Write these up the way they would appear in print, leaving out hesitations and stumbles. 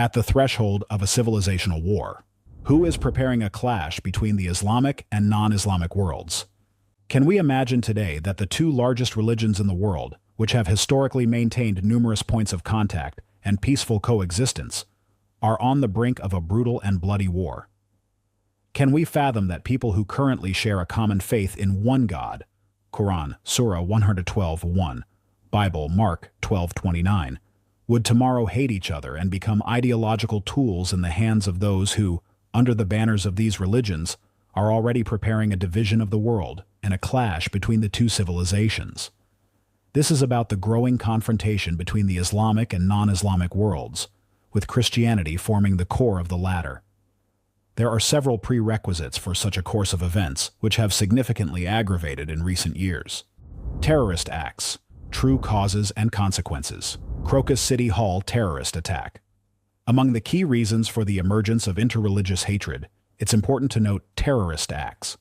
At the threshold of a civilizational war, who is preparing a clash between the Islamic and non-Islamic worlds? Can we imagine today that the two largest religions in the world, which have historically maintained numerous points of contact and peaceful coexistence, are on the brink of a brutal and bloody war? Can we fathom that people who currently share a common faith in one God, Quran, Surah 112:1, Bible, Mark 12:29, would tomorrow hate each other and become ideological tools in the hands of those who, under the banners of these religions, are already preparing a division of the world and a clash between the two civilizations? This is about the growing confrontation between the Islamic and non-Islamic worlds, with Christianity forming the core of the latter. There are several prerequisites for such a course of events, which have significantly aggravated in recent years. Terrorist acts, true causes and consequences. Crocus City Hall terrorist attack. Among the key reasons for the emergence of interreligious hatred, it's important to note terrorist acts.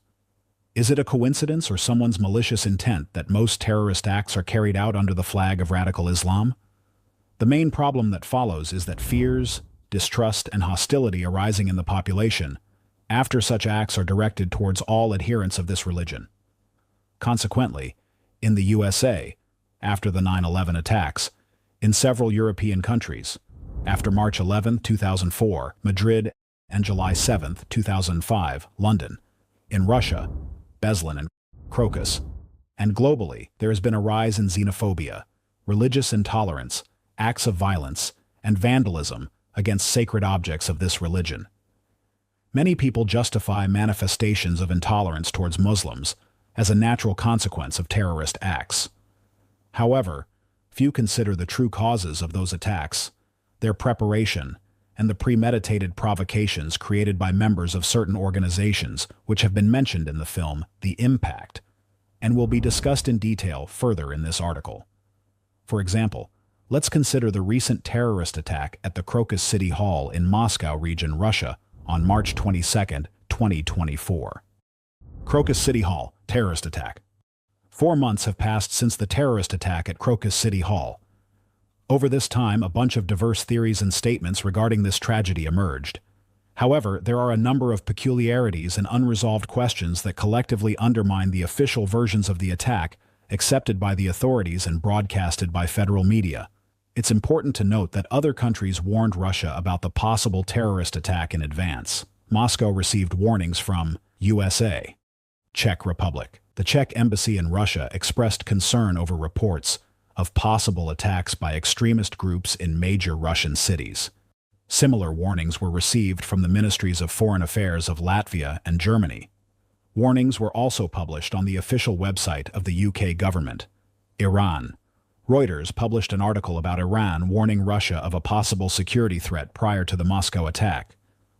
Is it a coincidence or someone's malicious intent that most terrorist acts are carried out under the flag of radical Islam? The main problem that follows is that fears, distrust, and hostility arising in the population after such acts are directed towards all adherents of this religion. Consequently, in the USA, after the 9/11 attacks, in several European countries, after March 11, 2004, Madrid, and July 7, 2005, London, in Russia, Beslan and Crocus, and globally, there has been a rise in xenophobia, religious intolerance, acts of violence, and vandalism against sacred objects of this religion. Many people justify manifestations of intolerance towards Muslims as a natural consequence of terrorist acts. However, few consider the true causes of those attacks, their preparation, and the premeditated provocations created by members of certain organizations which have been mentioned in the film The Impact, and will be discussed in detail further in this article. For example, let's consider the recent terrorist attack at the Crocus City Hall in Moscow region, Russia, on March 22, 2024. Crocus City Hall terrorist attack. 4 months have passed since the terrorist attack at Crocus City Hall. Over this time, a bunch of diverse theories and statements regarding this tragedy emerged. However, there are a number of peculiarities and unresolved questions that collectively undermine the official versions of the attack accepted by the authorities and broadcasted by federal media. It's important to note that other countries warned Russia about the possible terrorist attack in advance. Moscow received warnings from USA, Czech Republic. The Czech embassy in Russia expressed concern over reports of possible attacks by extremist groups in major Russian cities. Similar warnings were received from the Ministries of Foreign Affairs of Latvia and Germany. Warnings were also published on the official website of the UK government. Iran. Reuters published an article about Iran warning Russia of a possible security threat prior to the Moscow attack.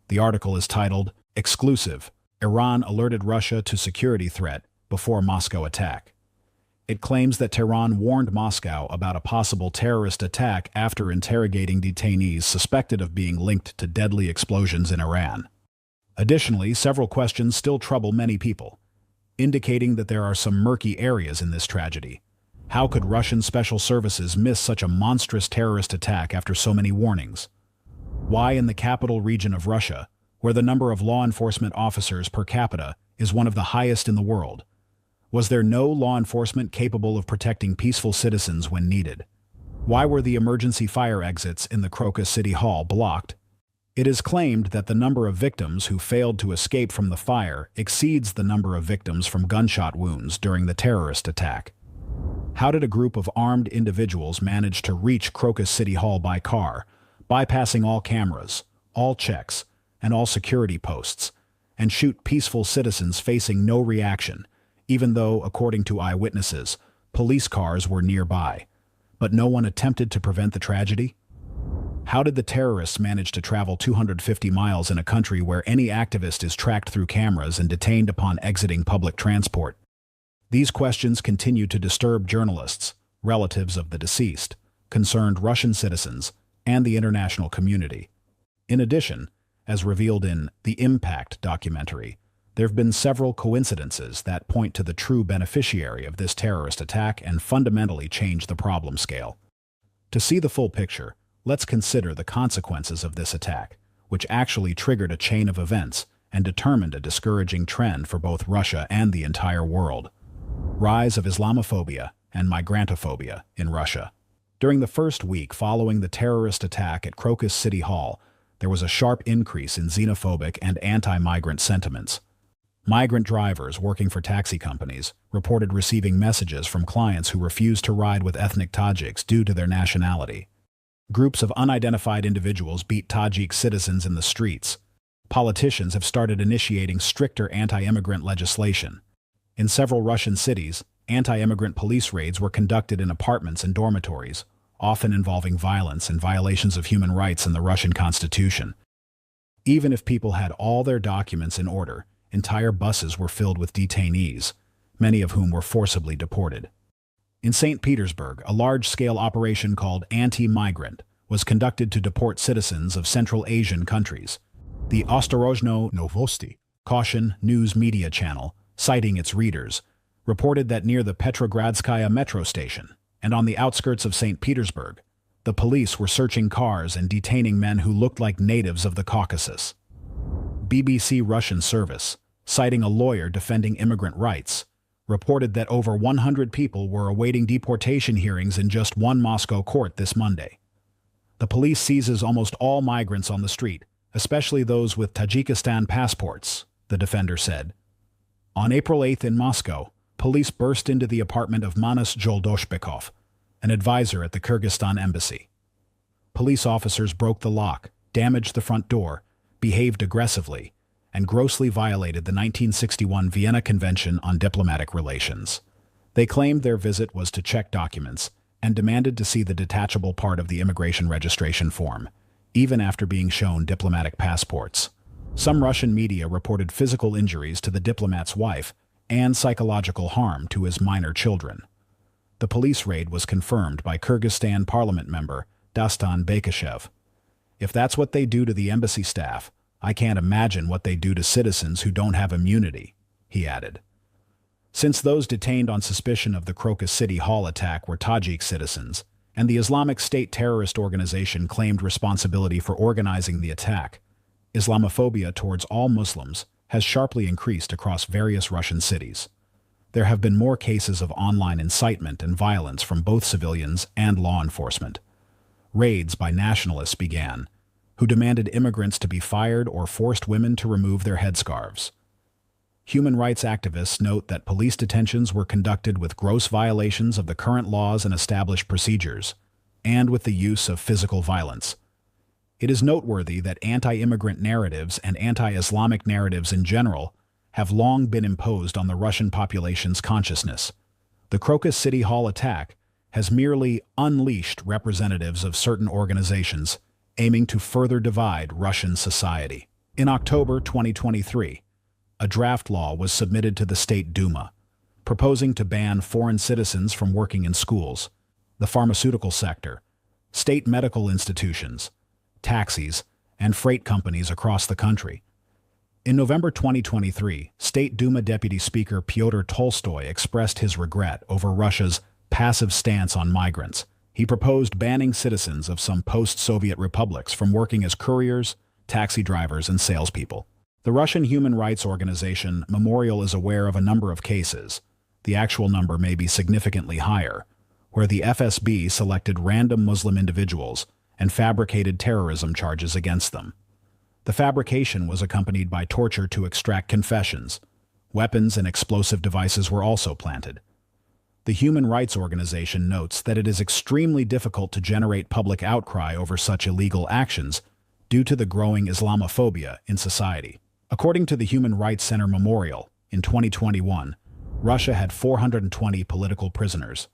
The article is titled, "Exclusive: Iran alerted Russia to security threat before Moscow attack." It claims that Tehran warned Moscow about a possible terrorist attack after interrogating detainees suspected of being linked to deadly explosions in Iran. Additionally, several questions still trouble many people, indicating that there are some murky areas in this tragedy. How could Russian special services miss such a monstrous terrorist attack after so many warnings? Why in the capital region of Russia, where the number of law enforcement officers per capita is one of the highest in the world, was there no law enforcement capable of protecting peaceful citizens when needed? Why were the emergency fire exits in the Crocus City Hall blocked? It is claimed that the number of victims who failed to escape from the fire exceeds the number of victims from gunshot wounds during the terrorist attack. How did a group of armed individuals manage to reach Crocus City Hall by car, bypassing all cameras, all checks, and all security posts, and shoot peaceful citizens facing no reaction, even though, according to eyewitnesses, police cars were nearby, but no one attempted to prevent the tragedy? How did the terrorists manage to travel 250 miles in a country where any activist is tracked through cameras and detained upon exiting public transport? These questions continue to disturb journalists, relatives of the deceased, concerned Russian citizens, and the international community. In addition, as revealed in The Impact documentary, there have been several coincidences that point to the true beneficiary of this terrorist attack and fundamentally change the problem scale. To see the full picture, Let's consider the consequences of this attack, which actually triggered a chain of events and determined a discouraging trend for both Russia and the entire world. Rise of Islamophobia and migrantophobia in Russia. During the first week following the terrorist attack at Crocus City Hall, there was a sharp increase in xenophobic and anti-migrant sentiments. Migrant drivers working for taxi companies reported receiving messages from clients who refused to ride with ethnic Tajiks due to their nationality. Groups of unidentified individuals beat Tajik citizens in the streets. Politicians have started initiating stricter anti-immigrant legislation. In several Russian cities, anti-immigrant police raids were conducted in apartments and dormitories, often involving violence and violations of human rights in the Russian constitution. Even if people had all their documents in order, entire buses were filled with detainees, many of whom were forcibly deported. In St. Petersburg, a large-scale operation called Anti-Migrant was conducted to deport citizens of Central Asian countries. The Ostorozhno Novosti caution news media channel, citing its readers, reported that near the Petrogradskaya metro station and on the outskirts of St. Petersburg, the police were searching cars and detaining men who looked like natives of the Caucasus. BBC Russian service, citing a lawyer defending immigrant rights, reported that over 100 people were awaiting deportation hearings in just one Moscow court this Monday. The police seizes almost all migrants on the street, especially those with Tajikistan passports, the defender said. On April 8 in Moscow, police burst into the apartment of Manas Joldoshbekov, an advisor at the Kyrgyzstan embassy. Police officers broke the lock, damaged the front door, behaved aggressively, and grossly violated the 1961 Vienna Convention on Diplomatic Relations. They claimed their visit was to check documents and demanded to see the detachable part of the immigration registration form, even after being shown diplomatic passports. Some Russian media reported physical injuries to the diplomat's wife and psychological harm to his minor children. The police raid was confirmed by Kyrgyzstan parliament member Dastan Bekashev. If that's what they do to the embassy staff, I can't imagine what they do to citizens who don't have immunity, he added. Since those detained on suspicion of the Crocus City Hall attack were Tajik citizens, and the Islamic State terrorist organization claimed responsibility for organizing the attack, Islamophobia towards all Muslims has sharply increased across various Russian cities. There have been more cases of online incitement and violence from both civilians and law enforcement. Raids by nationalists began, who demanded immigrants to be fired or forced women to remove their headscarves. Human rights activists note that police detentions were conducted with gross violations of the current laws and established procedures, and with the use of physical violence. It is noteworthy that anti-immigrant narratives and anti-Islamic narratives in general have long been imposed on the Russian population's consciousness. The Crocus City Hall attack has merely unleashed representatives of certain organizations aiming to further divide Russian society. In October 2023, a draft law was submitted to the State Duma, proposing to ban foreign citizens from working in schools, the pharmaceutical sector, state medical institutions, taxis, and freight companies across the country. In November 2023, State Duma Deputy Speaker Pyotr Tolstoy expressed his regret over Russia's passive stance on migrants. He proposed banning citizens of some post-Soviet republics from working as couriers, taxi drivers, and salespeople. The Russian human rights organization Memorial is aware of a number of cases, the actual number may be significantly higher, where the FSB selected random Muslim individuals and fabricated terrorism charges against them. The fabrication was accompanied by torture to extract confessions. Weapons and explosive devices were also planted. The Human Rights Organization notes that it is extremely difficult to generate public outcry over such illegal actions due to the growing Islamophobia in society. According to the Human Rights Center Memorial, in 2021, Russia had 420 political prisoners,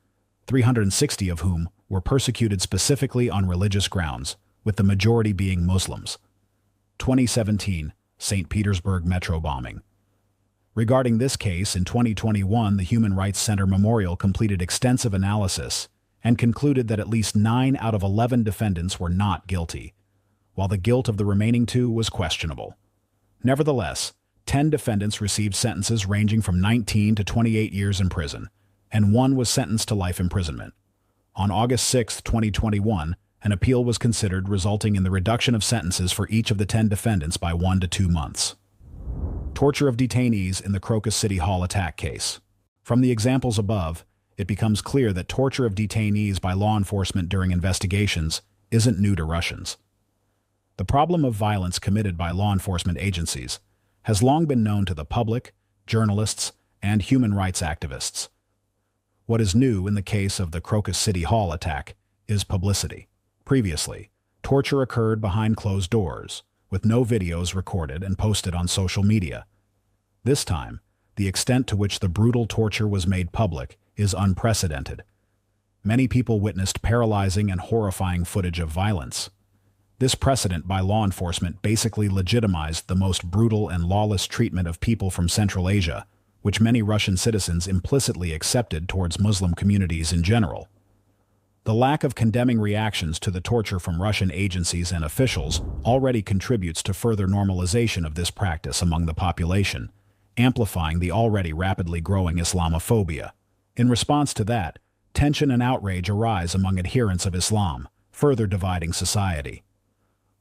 360 of whom were persecuted specifically on religious grounds, with the majority being Muslims. 2017, St. Petersburg metro bombing. Regarding this case, in 2021, the Human Rights Center Memorial completed extensive analysis and concluded that at least 9 out of 11 defendants were not guilty, while the guilt of the remaining 2 was questionable. Nevertheless, 10 defendants received sentences ranging from 19 to 28 years in prison, and 1 was sentenced to life imprisonment. On August 6, 2021, An appeal was considered, resulting in the reduction of sentences for each of the 10 defendants by 1 to 2 months. Torture of detainees in the Crocus City Hall attack case. From the examples above, it becomes clear that torture of detainees by law enforcement during investigations isn't new to Russians. The problem of violence committed by law enforcement agencies has long been known to the public, journalists, and human rights activists. What is new in the case of the Crocus City Hall attack is publicity. Previously, torture occurred behind closed doors, with no videos recorded and posted on social media. This time, the extent to which the brutal torture was made public is unprecedented. Many people witnessed paralyzing and horrifying footage of violence. This precedent by law enforcement basically legitimized the most brutal and lawless treatment of people from Central Asia, which many Russian citizens implicitly accepted towards Muslim communities in general. The lack of condemning reactions to the torture from Russian agencies and officials already contributes to further normalization of this practice among the population, amplifying the already rapidly growing Islamophobia. In response to that, tension and outrage arise among adherents of Islam, further dividing society.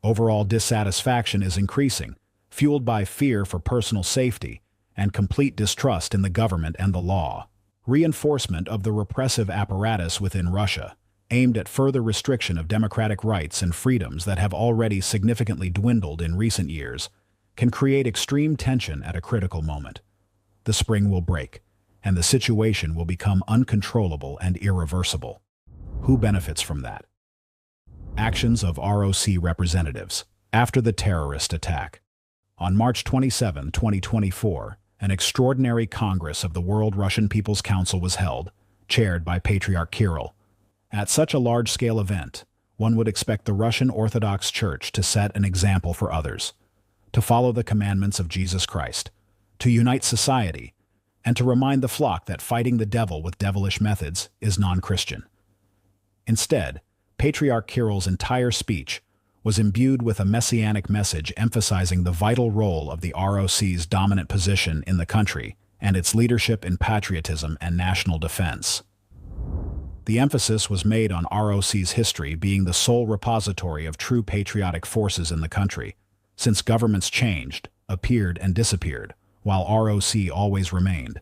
Overall dissatisfaction is increasing, fueled by fear for personal safety and complete distrust in the government and the law. Reinforcement of the repressive apparatus within Russia, aimed at further restriction of democratic rights and freedoms that have already significantly dwindled in recent years, can create extreme tension at a critical moment. The spring will break, and the situation will become uncontrollable and irreversible. Who benefits from that? Actions of ROC representatives. After the terrorist attack. On March 27, 2024, an extraordinary Congress of the World Russian People's Council was held, chaired by Patriarch Kirill. At such a large-scale event, one would expect the Russian Orthodox Church to set an example for others, to follow the commandments of Jesus Christ, to unite society, and to remind the flock that fighting the devil with devilish methods is non-Christian. Instead, Patriarch Kirill's entire speech was imbued with a messianic message emphasizing the vital role of the ROC's dominant position in the country and its leadership in patriotism and national defense. The emphasis was made on ROC's history being the sole repository of true patriotic forces in the country, since governments changed, appeared, and disappeared, while ROC always remained.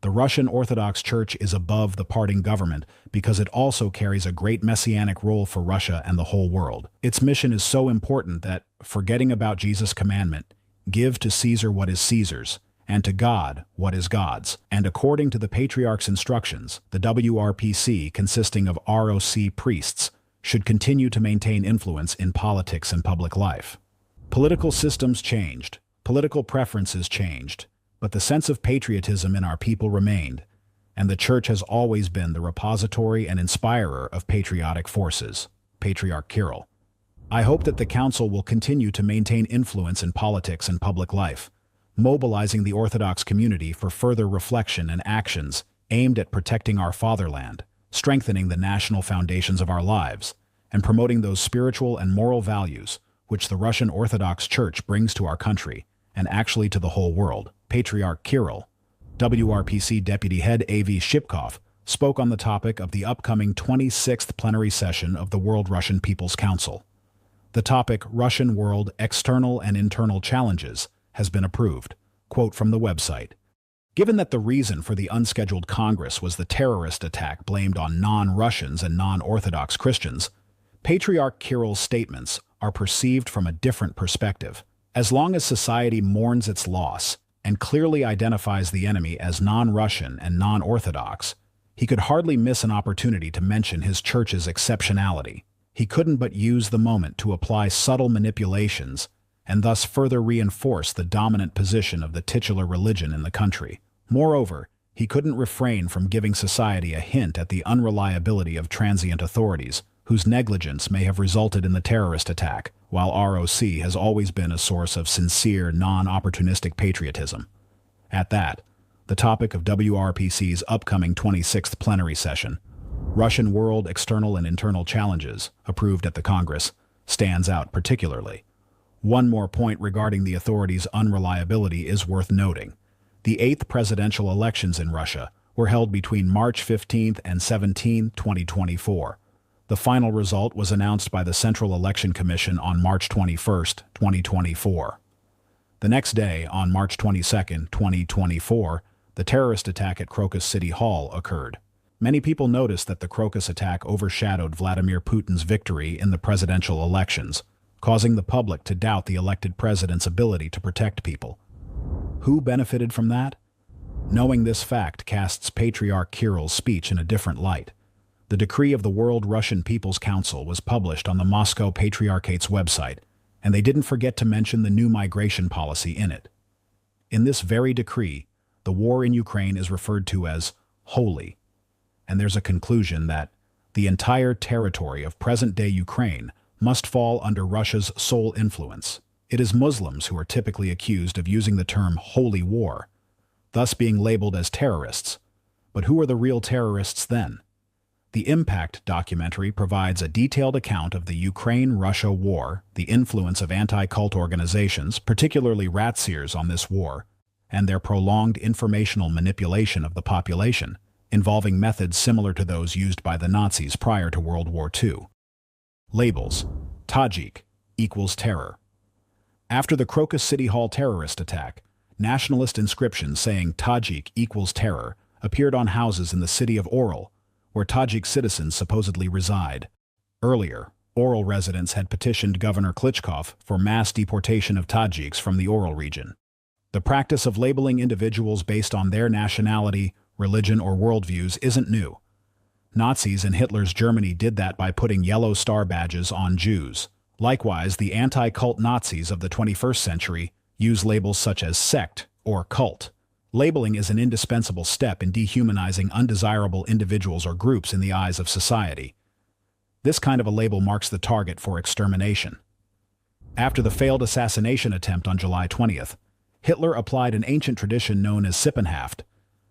The Russian Orthodox Church is above the parting government because it also carries a great messianic role for Russia and the whole world. Its mission is so important that, forgetting about Jesus' commandment, give to Caesar what is Caesar's, and to God what is God's. And according to the Patriarch's instructions, the WRPC, consisting of ROC priests, should continue to maintain influence in politics and public life. Political systems changed, political preferences changed, but the sense of patriotism in our people remained, and the Church has always been the repository and inspirer of patriotic forces. Patriarch Kirill. I hope that the Council will continue to maintain influence in politics and public life, mobilizing the Orthodox community for further reflection and actions aimed at protecting our fatherland, strengthening the national foundations of our lives, and promoting those spiritual and moral values which the Russian Orthodox Church brings to our country and actually to the whole world. Patriarch Kirill, WRPC Deputy Head A.V. Shipkov, spoke on the topic of the upcoming 26th plenary session of the World Russian People's Council. The topic, Russian World External and Internal Challenges, has been approved. Quote from the website. Given that the reason for the unscheduled Congress was the terrorist attack blamed on non-Russians and non-Orthodox Christians, Patriarch Kirill's statements are perceived from a different perspective. As long as society mourns its loss and clearly identifies the enemy as non-Russian and non-Orthodox, he could hardly miss an opportunity to mention his church's exceptionality. He couldn't but use the moment to apply subtle manipulations and thus further reinforce the dominant position of the titular religion in the country. Moreover, he couldn't refrain from giving society a hint at the unreliability of transient authorities, whose negligence may have resulted in the terrorist attack, while ROC has always been a source of sincere, non-opportunistic patriotism. At that, the topic of WRPC's upcoming 26th plenary session, Russian World External and Internal Challenges, approved at the Congress, stands out particularly. One more point regarding the authorities' unreliability is worth noting. The 8th presidential elections in Russia were held between March 15 and 17, 2024. The final result was announced by the Central Election Commission on March 21, 2024. The next day, on March 22, 2024, the terrorist attack at Crocus City Hall occurred. Many people noticed that the Crocus attack overshadowed Vladimir Putin's victory in the presidential elections, causing the public to doubt the elected president's ability to protect people. Who benefited from that? Knowing this fact casts Patriarch Kirill's speech in a different light. The decree of the World Russian People's Council was published on the Moscow Patriarchate's website, and they didn't forget to mention the new migration policy in it. In this very decree, the war in Ukraine is referred to as holy, and there's a conclusion that the entire territory of present-day Ukraine must fall under Russia's sole influence. It is Muslims who are typically accused of using the term holy war, thus being labeled as terrorists. But who are the real terrorists then? The Impact documentary provides a detailed account of the Ukraine-Russia war, the influence of anti-cult organizations, particularly Ratseers, on this war, and their prolonged informational manipulation of the population, involving methods similar to those used by the Nazis prior to World War II. Labels: Tajik equals terror. After the Crocus City Hall terrorist attack, nationalist inscriptions saying Tajik equals terror appeared on houses in the city of Oral, where Tajik citizens supposedly reside. Earlier, Oral residents had petitioned Governor Klitschko for mass deportation of Tajiks from the Oral region. The practice of labeling individuals based on their nationality, religion, or worldviews isn't new. Nazis in Hitler's Germany did that by putting yellow star badges on Jews. Likewise, the anti-cult Nazis of the 21st century use labels such as sect or cult. Labeling is an indispensable step in dehumanizing undesirable individuals or groups in the eyes of society. This kind of a label marks the target for extermination. After the failed assassination attempt on July 20th, Hitler applied an ancient tradition known as Sippenhaft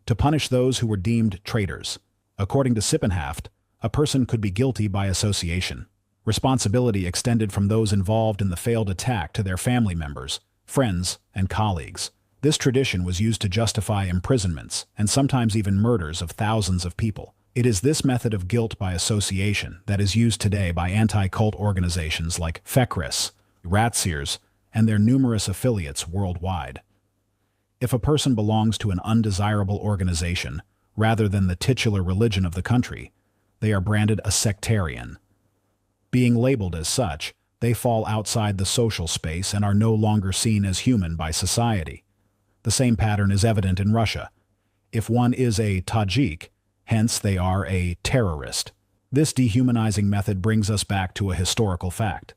to punish those who were deemed traitors. According to Sippenhaft, a person could be guilty by association. Responsibility extended from those involved in the failed attack to their family members, friends, and colleagues. This tradition was used to justify imprisonments and sometimes even murders of thousands of people. It is this method of guilt by association that is used today by anti-cult organizations like Fekris, Ratseers, and their numerous affiliates worldwide. If a person belongs to an undesirable organization, rather than the titular religion of the country, they are branded a sectarian. Being labeled as such, they fall outside the social space and are no longer seen as human by society. The same pattern is evident in Russia. If one is a Tajik, hence they are a terrorist. This dehumanizing method brings us back to a historical fact.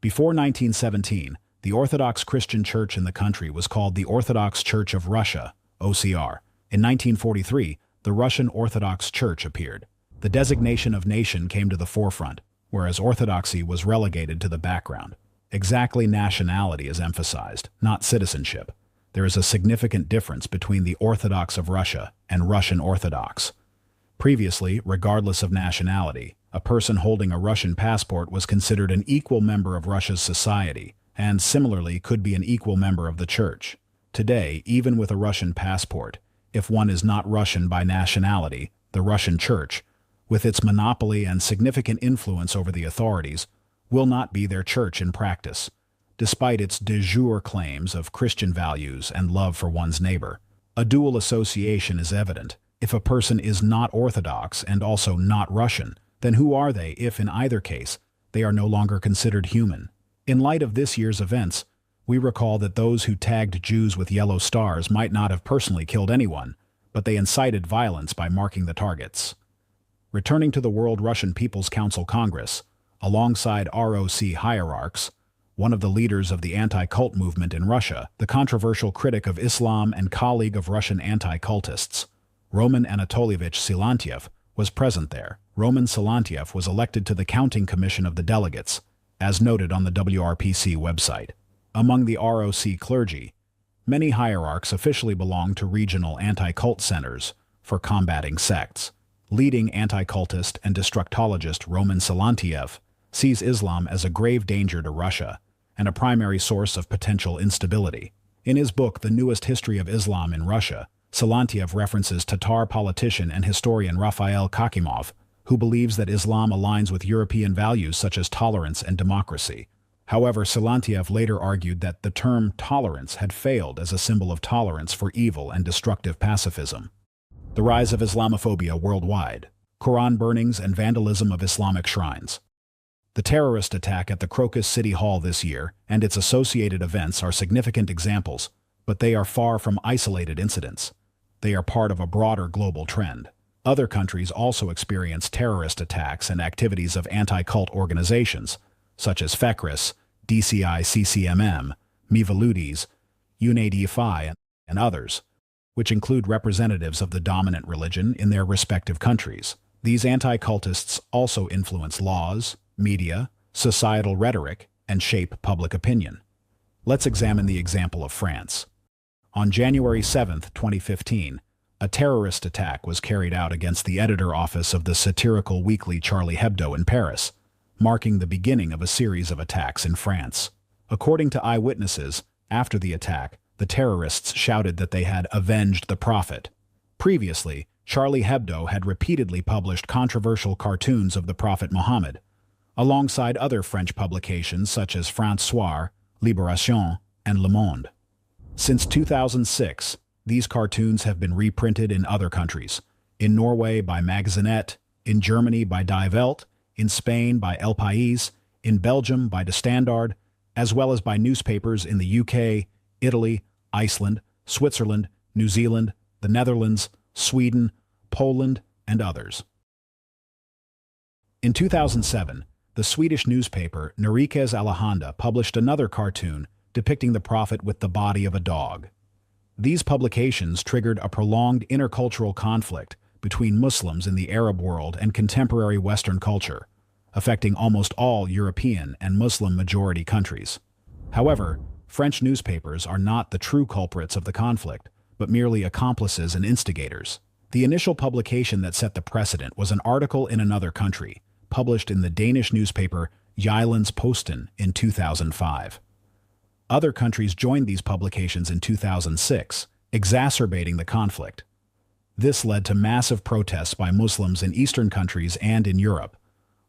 Before 1917, the Orthodox Christian Church in the country was called the Orthodox Church of Russia, OCR. In 1943, the Russian Orthodox Church appeared. The designation of nation came to the forefront, whereas orthodoxy was relegated to the background. Exactly, nationality is emphasized, not citizenship. There is a significant difference between the Orthodox of Russia and Russian Orthodox. Previously, regardless of nationality, a person holding a Russian passport was considered an equal member of Russia's society, and similarly could be an equal member of the church. Today, even with a Russian passport, if one is not Russian by nationality, the Russian church, with its monopoly and significant influence over the authorities, will not be their church in practice, despite its de jure claims of Christian values and love for one's neighbor. A dual association is evident. If a person is not Orthodox and also not Russian, then who are they if, in either case, they are no longer considered human? In light of this year's events, we recall that those who tagged Jews with yellow stars might not have personally killed anyone, but they incited violence by marking the targets. Returning to the World Russian People's Council Congress, alongside ROC hierarchs, one of the leaders of the anti-cult movement in Russia, the controversial critic of Islam and colleague of Russian anti-cultists, Roman Anatolievich Silantiev, was present there. Roman Silantiev was elected to the counting commission of the delegates, as noted on the WRPC website. Among the ROC clergy, many hierarchs officially belong to regional anti-cult centers for combating sects. Leading anti-cultist and destructologist Roman Silantiev sees Islam as a grave danger to Russia and a primary source of potential instability. In his book, The Newest History of Islam in Russia, Silantiev references Tatar politician and historian Raphael Kakimov, who believes that Islam aligns with European values such as tolerance and democracy. However, Silantiev later argued that the term tolerance had failed as a symbol of tolerance for evil and destructive pacifism. The rise of Islamophobia worldwide. Quran burnings and vandalism of Islamic shrines. The terrorist attack at the Crocus City Hall this year and its associated events are significant examples, but they are far from isolated incidents. They are part of a broader global trend. Other countries also experience terrorist attacks and activities of anti-cult organizations, such as FECRIS, DCI-CCMM, Miviludes, UNADFI, and others, which include representatives of the dominant religion in their respective countries. These anti-cultists also influence laws, media, societal rhetoric, and shape public opinion. Let's examine the example of France. On January 7, 2015, a terrorist attack was carried out against the editor office of the satirical weekly Charlie Hebdo in Paris, marking the beginning of a series of attacks in France. According to eyewitnesses, after the attack, the terrorists shouted that they had avenged the Prophet. Previously, Charlie Hebdo had repeatedly published controversial cartoons of the Prophet Muhammad, alongside other French publications such as France Soir, Libération, and Le Monde. Since 2006, these cartoons have been reprinted in other countries, in Norway by Magazinet, in Germany by Die Welt, in Spain by El País, in Belgium by De Standaard, as well as by newspapers in the UK, Italy, Iceland, Switzerland, New Zealand, the Netherlands, Sweden, Poland, and others. In 2007, the Swedish newspaper Nerikes Allehanda published another cartoon depicting the Prophet with the body of a dog. These publications triggered a prolonged intercultural conflict between Muslims in the Arab world and contemporary Western culture, affecting almost all European and Muslim-majority countries. However, French newspapers are not the true culprits of the conflict, but merely accomplices and instigators. The initial publication that set the precedent was an article in another country, published in the Danish newspaper Jyllands-Posten in 2005. Other countries joined these publications in 2006, exacerbating the conflict. This led to massive protests by Muslims in Eastern countries and in Europe.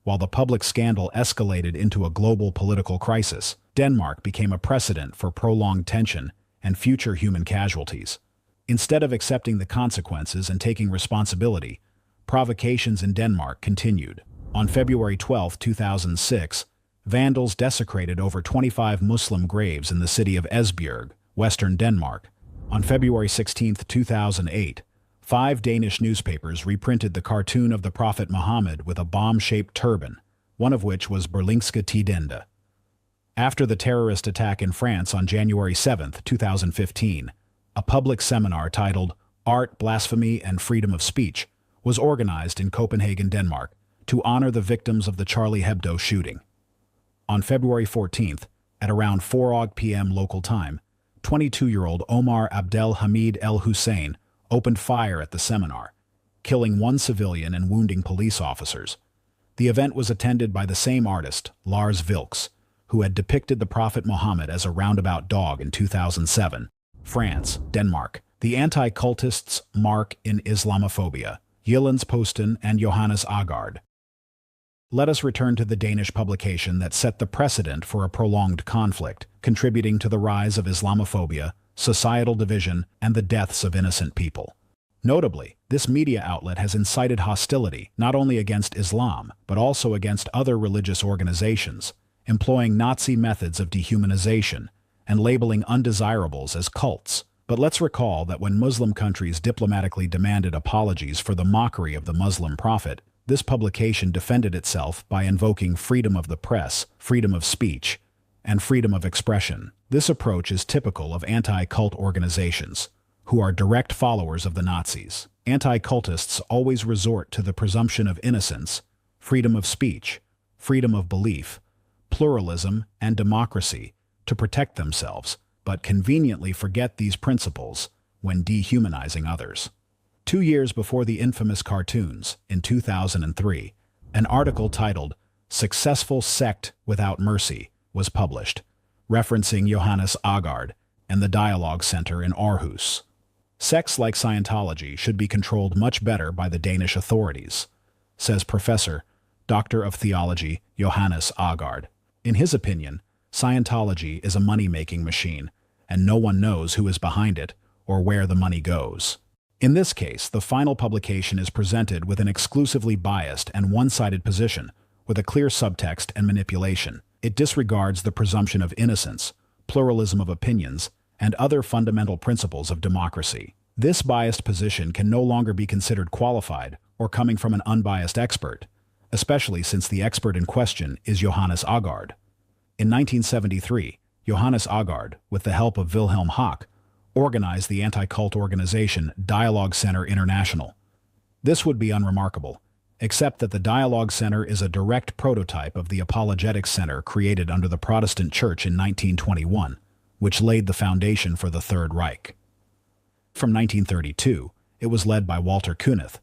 While the public scandal escalated into a global political crisis, Denmark became a precedent for prolonged tension and future human casualties. Instead of accepting the consequences and taking responsibility, provocations in Denmark continued. On February 12, 2006, vandals desecrated over 25 Muslim graves in the city of Esbjerg, western Denmark. On February 16, 2008, 5 Danish newspapers reprinted the cartoon of the Prophet Muhammad with a bomb-shaped turban, one of which was Berlingske Tidende. After the terrorist attack in France on January 7, 2015, a public seminar titled Art, Blasphemy, and Freedom of Speech was organized in Copenhagen, Denmark, to honor the victims of the Charlie Hebdo shooting. On February 14th, at around 4 p.m. local time, 22-year-old Omar Abdel Hamid El Hussein opened fire at the seminar, killing 1 civilian and wounding police officers. The event was attended by the same artist, Lars Vilks, who had depicted the Prophet Muhammad as a roundabout dog in 2007. France, Denmark. The anti-cultists mark in Islamophobia. Jyllands-Posten and Johannes Agard. Let us return to the Danish publication that set the precedent for a prolonged conflict, contributing to the rise of Islamophobia, societal division, and the deaths of innocent people. Notably, this media outlet has incited hostility not only against Islam, but also against other religious organizations, employing Nazi methods of dehumanization and labeling undesirables as cults. But let's recall that when Muslim countries diplomatically demanded apologies for the mockery of the Muslim prophet, this publication defended itself by invoking freedom of the press, freedom of speech, and freedom of expression. This approach is typical of anti-cult organizations, who are direct followers of the Nazis. Anti-cultists always resort to the presumption of innocence, freedom of speech, freedom of belief, pluralism, and democracy to protect themselves, but conveniently forget these principles when dehumanizing others. 2 years before the infamous cartoons, in 2003, an article titled "Successful Sect Without Mercy" was published, referencing Johannes Agard and the Dialogue Center in Aarhus. Sects like Scientology should be controlled much better by the Danish authorities. says Professor, Doctor of Theology, Johannes Agard. In his opinion, Scientology is a money-making machine, and no one knows who is behind it or where the money goes. In this case, the final publication is presented with an exclusively biased and one-sided position, with a clear subtext and manipulation. It disregards the presumption of innocence, pluralism of opinions, and other fundamental principles of democracy. This biased position can no longer be considered qualified or coming from an unbiased expert, especially since the expert in question is Johannes Agard. In 1973, Johannes Agard, with the help of Wilhelm Hack, organized the anti-cult organization Dialogue Center International. This would be unremarkable, except that the Dialogue Center is a direct prototype of the Apologetics Center created under the Protestant Church in 1921, which laid the foundation for the Third Reich. From 1932, it was led by Walter Kunneth,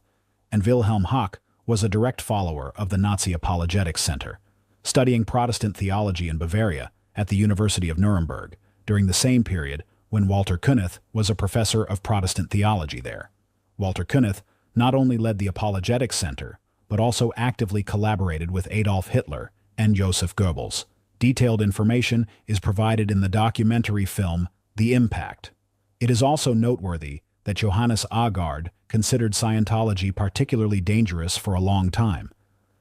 and Wilhelm Hack was a direct follower of the Nazi Apologetics Center, studying Protestant theology in Bavaria at the University of Nuremberg during the same period when Walter Kunneth was a professor of Protestant theology there. Walter Kunneth not only led the Apologetics Center, but also actively collaborated with Adolf Hitler and Joseph Goebbels. Detailed information is provided in the documentary film The Impact. It is also noteworthy that Johannes Agard considered Scientology particularly dangerous for a long time,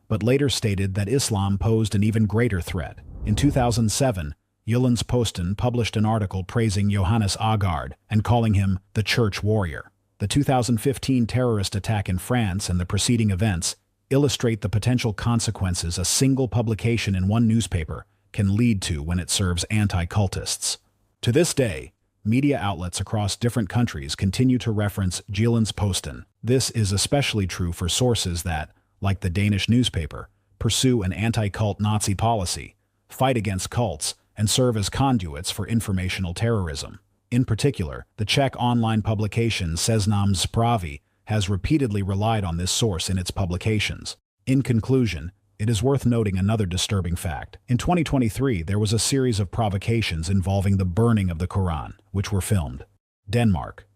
but later stated that Islam posed an even greater threat. In 2007, Jyllands-Posten published an article praising Johannes Agard and calling him the church warrior. The 2015 terrorist attack in France and the preceding events illustrate the potential consequences a single publication in one newspaper can lead to when it serves anti-cultists. To this day, media outlets across different countries continue to reference Jyllands-Posten. This is especially true for sources that, like the Danish newspaper, pursue an anti-cult Nazi policy, fight against cults, and serve as conduits for informational terrorism. In particular, the Czech online publication Seznam Zprávy has repeatedly relied on this source in its publications. In conclusion, it is worth noting another disturbing fact. In 2023, there was a series of provocations involving the burning of the Quran, which were filmed. Denmark,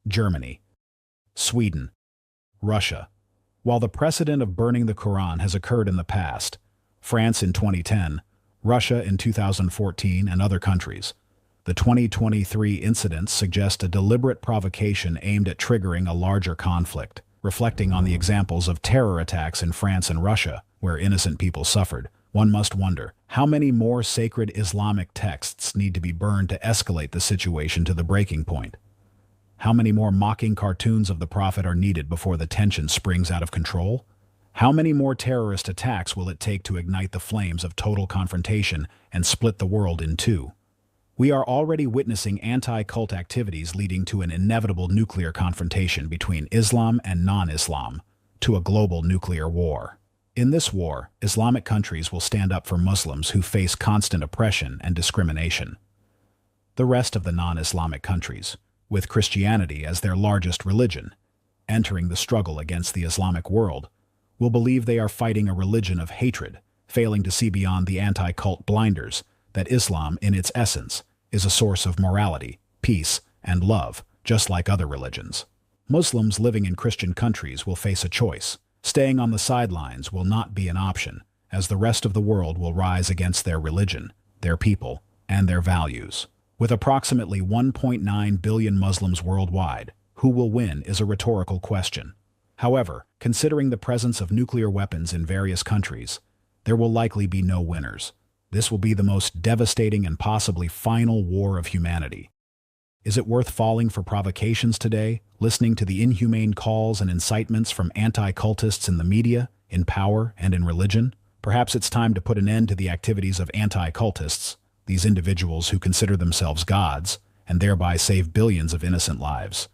Germany, Sweden, Russia. While the precedent of burning the Quran has occurred in the past, France in 2010, Russia in 2014, and other countries, the 2023 incidents suggest a deliberate provocation aimed at triggering a larger conflict. Reflecting on the examples of terror attacks in France and Russia, where innocent people suffered, one must wonder, how many more sacred Islamic texts need to be burned to escalate the situation to the breaking point? How many more mocking cartoons of the Prophet are needed before the tension springs out of control? How many more terrorist attacks will it take to ignite the flames of total confrontation and split the world in two? We are already witnessing anti-cult activities leading to an inevitable nuclear confrontation between Islam and non-Islam, to a global nuclear war. In this war, Islamic countries will stand up for Muslims who face constant oppression and discrimination. The rest of the non-Islamic countries, with Christianity as their largest religion, entering the struggle against the Islamic world, will believe they are fighting a religion of hatred, failing to see beyond the anti-cult blinders that Islam, in its essence, is a source of morality, peace, and love, just like other religions. Muslims living in Christian countries will face a choice. Staying on the sidelines will not be an option, as the rest of the world will rise against their religion, their people, and their values. With approximately 1.9 billion Muslims worldwide, who will win is a rhetorical question. However, considering the presence of nuclear weapons in various countries, there will likely be no winners. This will be the most devastating and possibly final war of humanity. Is it worth falling for provocations today, listening to the inhumane calls and incitements from anti-cultists in the media, in power, and in religion? Perhaps it's time to put an end to the activities of anti-cultists, these individuals who consider themselves gods, and thereby save billions of innocent lives.